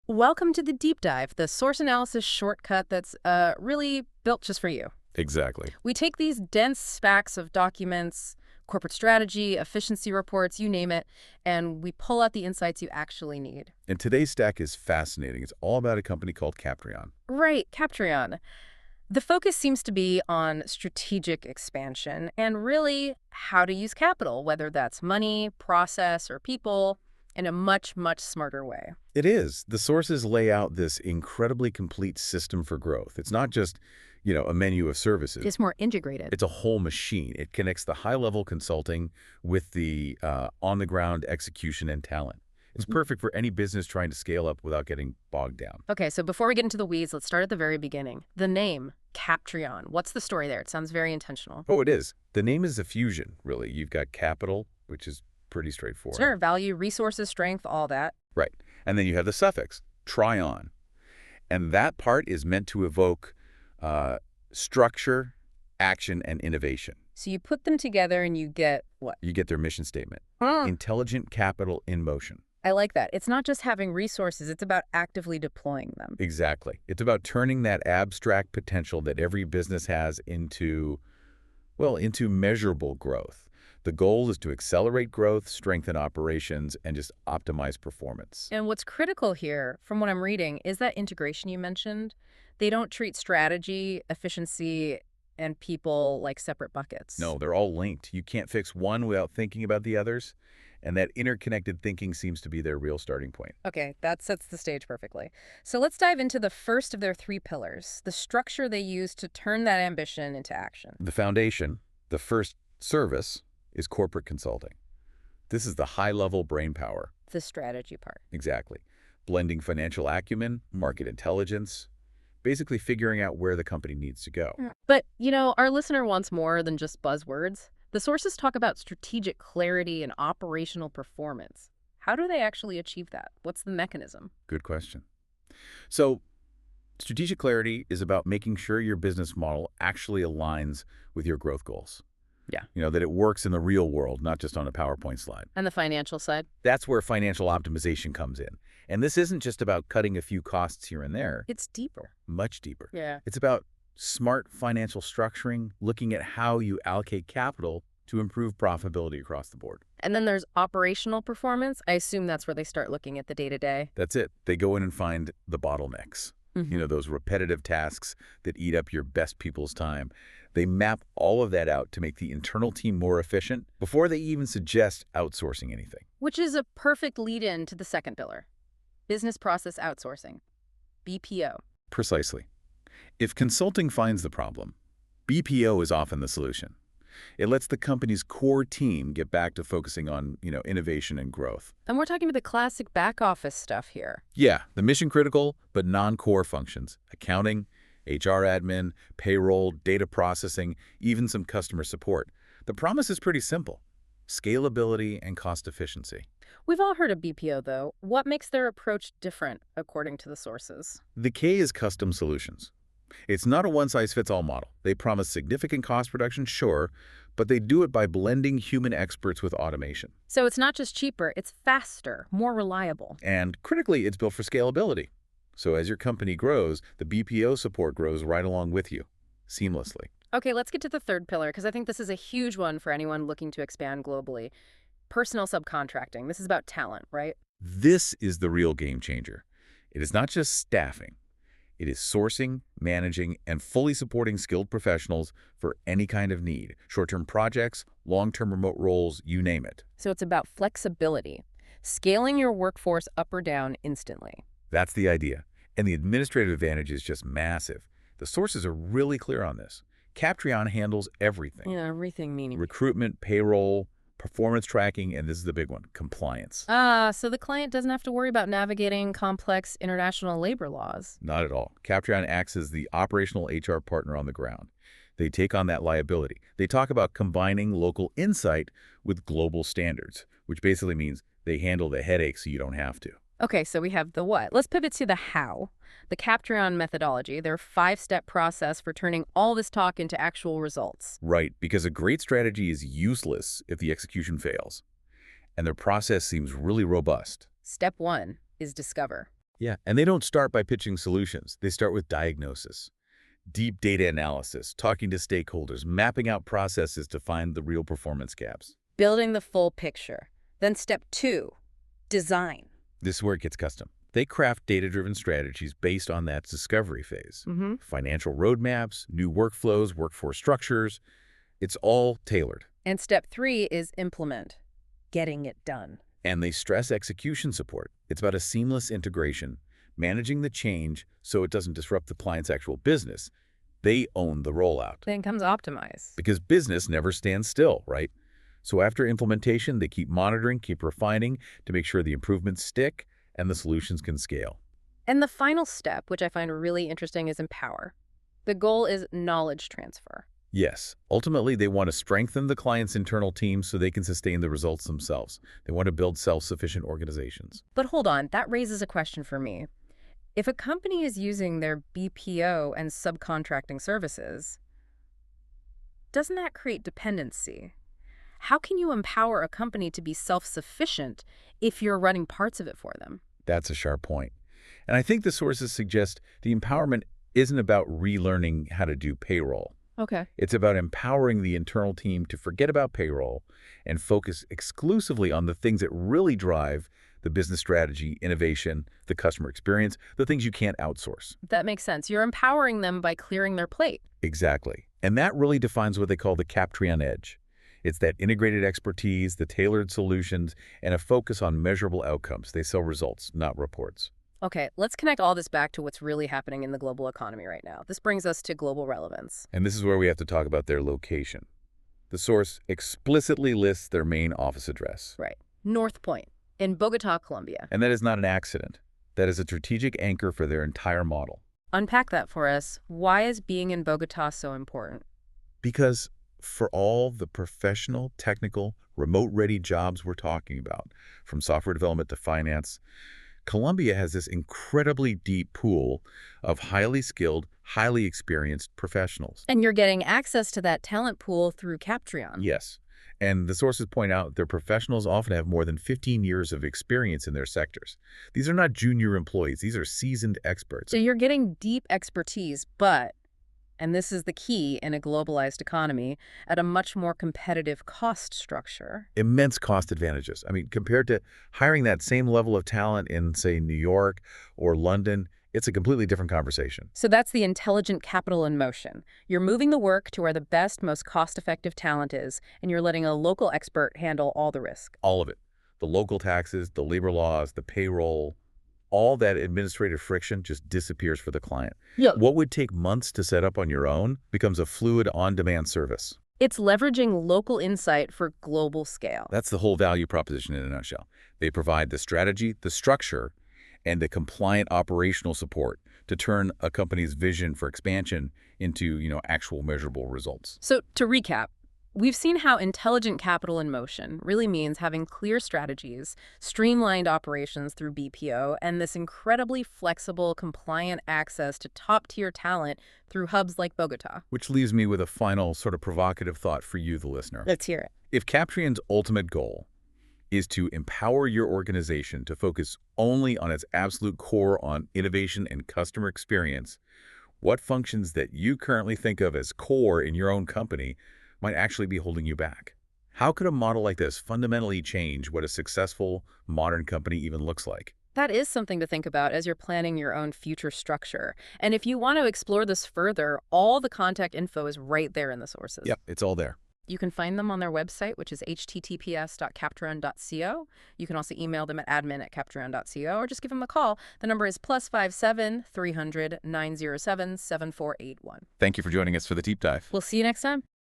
Welcome to the deep dive, the source analysis shortcut that's really built just for you. Exactly. We take these dense stacks of documents, corporate strategy, efficiency reports, you name it, and we pull out the insights you actually need. And today's stack is fascinating. It's all about a company called Captrion. Right, Captrion. The focus seems to be on strategic expansion and really how to use capital, whether that's money, process, or people, in a much, much smarter way. It is. The sources lay out this incredibly complete system for growth. It's not just, a menu of services. It's more integrated. It's a whole machine. It connects the high-level consulting with the on-the-ground execution and talent. It's perfect for any business trying to scale up without getting bogged down. Okay, so before we get into the weeds, let's start at the very beginning. The name, Captrion. What's the story there? It sounds very intentional. Oh, it is. The name is a fusion, really. You've got capital, which is pretty straightforward. Sure, value, resources, strength, all that. Right. And then you have the suffix, trion. And that part is meant to evoke structure, action, and innovation. So you put them together and you get what? You get their mission statement. Hmm. Intelligent capital in motion. I like that. It's not just having resources, it's about actively deploying them. Exactly. It's about turning that abstract potential that every business has into measurable growth. The goal is to accelerate growth, strengthen operations, and just optimize performance. And what's critical here, from what I'm reading, is that integration you mentioned. They don't treat strategy, efficiency, and people like separate buckets. No, they're all linked. You can't fix one without thinking about the others, and that interconnected thinking seems to be their real starting point. Okay, that sets the stage perfectly. So let's dive into the first of their three pillars, the structure they use to turn that ambition into action. The foundation, the first service, is corporate consulting. This is the high-level brain power. The strategy part. Exactly. Blending financial acumen, market intelligence, basically figuring out where the company needs to go. But, our listener wants more than just buzzwords. The sources talk about strategic clarity and operational performance. How do they actually achieve that? What's the mechanism? Good question. So, strategic clarity is about making sure your business model actually aligns with your growth goals. Yeah. That it works in the real world, not just on a PowerPoint slide. And the financial side? That's where financial optimization comes in. And this isn't just about cutting a few costs here and there. It's deeper. Much deeper. Yeah. It's about smart financial structuring, looking at how you allocate capital to improve profitability across the board. And then there's operational performance. I assume that's where they start looking at the day-to-day. That's it. They go in and find the bottlenecks. Those repetitive tasks that eat up your best people's time. They map all of that out to make the internal team more efficient before they even suggest outsourcing anything. Which is a perfect lead-in to the second pillar, business process outsourcing, BPO. Precisely. If consulting finds the problem, BPO is often the solution. It lets the company's core team get back to focusing on, innovation and growth. And we're talking about the classic back office stuff here. Yeah, the mission-critical but non-core functions, accounting, HR admin, payroll, data processing, even some customer support. The promise is pretty simple: scalability and cost efficiency. We've all heard of BPO, though. What makes their approach different, according to the sources? The K is custom solutions. It's not a one-size-fits-all model. They promise significant cost reduction, sure, but they do it by blending human experts with automation. So it's not just cheaper, it's faster, more reliable. And critically, it's built for scalability. So as your company grows, the BPO support grows right along with you, seamlessly. Okay, let's get to the third pillar, because I think this is a huge one for anyone looking to expand globally. Personal subcontracting. This is about talent, right? This is the real game changer. It is not just staffing. It is sourcing, managing, and fully supporting skilled professionals for any kind of need. Short-term projects, long-term remote roles, you name it. So it's about flexibility, scaling your workforce up or down instantly. That's the idea. And the administrative advantage is just massive. The sources are really clear on this. Captrion handles everything. Yeah, everything meaning. Recruitment, payroll, performance tracking, and this is the big one, compliance. So the client doesn't have to worry about navigating complex international labor laws. Not at all. Captrion acts as the operational HR partner on the ground. They take on that liability. They talk about combining local insight with global standards, which basically means they handle the headache so you don't have to. Okay, so we have the what. Let's pivot to the how. The Captrion methodology, their 5-step process for turning all this talk into actual results. Right, because a great strategy is useless if the execution fails. And their process seems really robust. Step 1 is discover. Yeah, and they don't start by pitching solutions. They start with diagnosis, deep data analysis, talking to stakeholders, mapping out processes to find the real performance gaps. Building the full picture. Then step 2, design. This is where it gets custom. They craft data-driven strategies based on that discovery phase. Financial roadmaps, new workflows, workforce structures, it's all tailored. And step 3 is implement, getting it done. And they stress execution support. It's about a seamless integration, managing the change so it doesn't disrupt the client's actual business. They own the rollout. Then comes optimize. Because business never stands still, right? So after implementation, they keep monitoring, keep refining to make sure the improvements stick and the solutions can scale. And the final step, which I find really interesting, is empower. The goal is knowledge transfer. Yes, ultimately they want to strengthen the client's internal team so they can sustain the results themselves. They want to build self-sufficient organizations. But hold on, that raises a question for me. If a company is using their BPO and subcontracting services, doesn't that create dependency? How can you empower a company to be self-sufficient if you're running parts of it for them? That's a sharp point. And I think the sources suggest the empowerment isn't about relearning how to do payroll. Okay. It's about empowering the internal team to forget about payroll and focus exclusively on the things that really drive the business strategy, innovation, the customer experience, the things you can't outsource. That makes sense. You're empowering them by clearing their plate. Exactly. And that really defines what they call the Captrion edge. It's that integrated expertise, the tailored solutions, and a focus on measurable outcomes. They sell results, not reports. Okay, let's connect all this back to what's really happening in the global economy right now. This brings us to global relevance. And this is where we have to talk about their location. The source explicitly lists their main office address. Right. North Point in Bogota, Colombia. And that is not an accident. That is a strategic anchor for their entire model. Unpack that for us. Why is being in Bogota so important? Because for all the professional, technical, remote-ready jobs we're talking about, from software development to finance, Colombia has this incredibly deep pool of highly skilled, highly experienced professionals. And you're getting access to that talent pool through Captrion. Yes. And the sources point out their professionals often have more than 15 years of experience in their sectors. These are not junior employees. These are seasoned experts. So you're getting deep expertise, but, and this is the key in a globalized economy, at a much more competitive cost structure. Immense cost advantages. I mean, compared to hiring that same level of talent in, say, New York or London, it's a completely different conversation. So that's the intelligent capital in motion. You're moving the work to where the best, most cost-effective talent is, and you're letting a local expert handle all the risk. All of it. The local taxes, the labor laws, the payroll, all that administrative friction just disappears for the client. Yeah. What would take months to set up on your own becomes a fluid, on-demand service. It's leveraging local insight for global scale. That's the whole value proposition in a nutshell. They provide the strategy, the structure, and the compliant operational support to turn a company's vision for expansion into, actual measurable results. So to recap, we've seen how intelligent capital in motion really means having clear strategies, streamlined operations through BPO, and this incredibly flexible, compliant access to top-tier talent through hubs like Bogota. Which leaves me with a final sort of provocative thought for you, the listener. Let's hear it. If Captrion's ultimate goal is to empower your organization to focus only on its absolute core on innovation and customer experience, what functions that you currently think of as core in your own company might actually be holding you back? How could a model like this fundamentally change what a successful modern company even looks like? That is something to think about as you're planning your own future structure. And if you want to explore this further, all the contact info is right there in the sources. Yep, it's all there. You can find them on their website, which is https://captrion.co. You can also email them at admin@captrion.co or just give them a call. The number is +57 300 907 7481. Thank you for joining us for the deep dive. We'll see you next time.